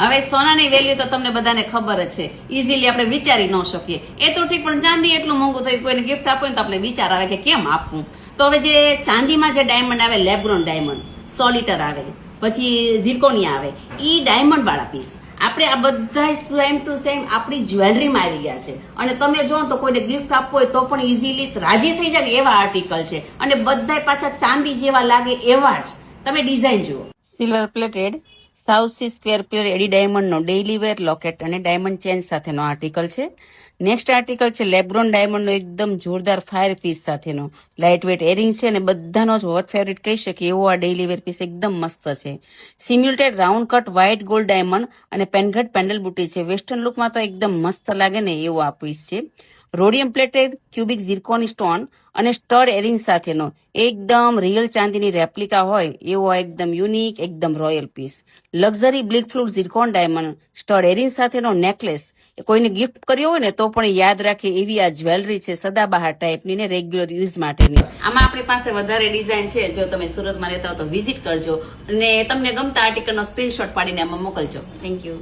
હવે સોનાની વેલ્યુ તો તમને બધાને ખબર જ છે, ઇઝીલી આપણે વિચારી ન શકીએ. એ તો ઠીક, પણ ચાંદી એટલું મોંઘું થયું, કોઈને ગિફ્ટ આપવું તો આપણે વિચાર આવે કે કેમ આપવું. તો હવે જે ચાંદીમાં જે ડાયમંડ આવે, લેબ્રોન ડાયમંડ, સોલિટર આવે, પછી ઝિર્કોનિયા આવે, ઈ ડાયમંડ વાળા પીસ આપણે આ બધા સેમ ટુ સેમ આપણી જ્વેલરીમાં આવી ગયા છે. અને તમે જો તો કોઈને ગિફ્ટ આપવું હોય તો પણ ઇઝીલી રાજી થઈ જાય એવા આર્ટિકલ છે. અને બધા પાછા ચાંદી જેવા લાગે એવા જ. તમે ડિઝાઇન જુઓ. Silver plated south sea square plate AD ડાયમંડનો ડેઇલી વેર લોકેટ અને ડાયમંડ ચેન સાથેનો આર્ટિકલ છે. નેક્સ્ટ આર્ટિકલ છે લેબ્રોન ડાયમંડનો એકદમ જોરદાર ફાયર પીસ સાથેનો લાઇટ વેટ એરિંગ છે અને બધાનો જ હોટ ફેવરિટ કહી શકીએ એવો આ ડેઇલી વેર પીસ એકદમ મસ્ત છે. Simulated round cut white gold diamond અને પેનઘટ પેન્ડલ બુટી છે. વેસ્ટર્ન લુકમાં તો એકદમ મસ્ત લાગે ને એવો આ પીસ છે. રોડિયમ પ્લેટેડ ક્યુબિક ઝિર્કોની સ્ટોન અને સ્ટડ એરિંગ સાથેનો એકદમ રિયલ ચાંદીની રેપ્લિકા હોય એવો એકદમ યુનિક એકદમ રોયલ પીસ. લક્ઝરી બ્લિક ફ્લુટ ઝિર્કોન ડાયમંડ સ્ટડ એરિંગ સાથેનો નેકલેસ કોઈને ગિફ્ટ કર્યો હોય ને તો પણ યાદ રાખે એવી આ જ્વેલરી છે, સદાબહાર ટાઈપની ને રેગ્યુલર યુઝ માટેની. આમાં આપણી પાસે વધારે ડિઝાઇન છે. જો તમે સુરતમાં રહેતા હો તો વિઝિટ કરજો અને તમને ગમતા આર્ટિકલનો સ્ક્રીનશોટ પાડીને આમાં મોકલજો. Thank you.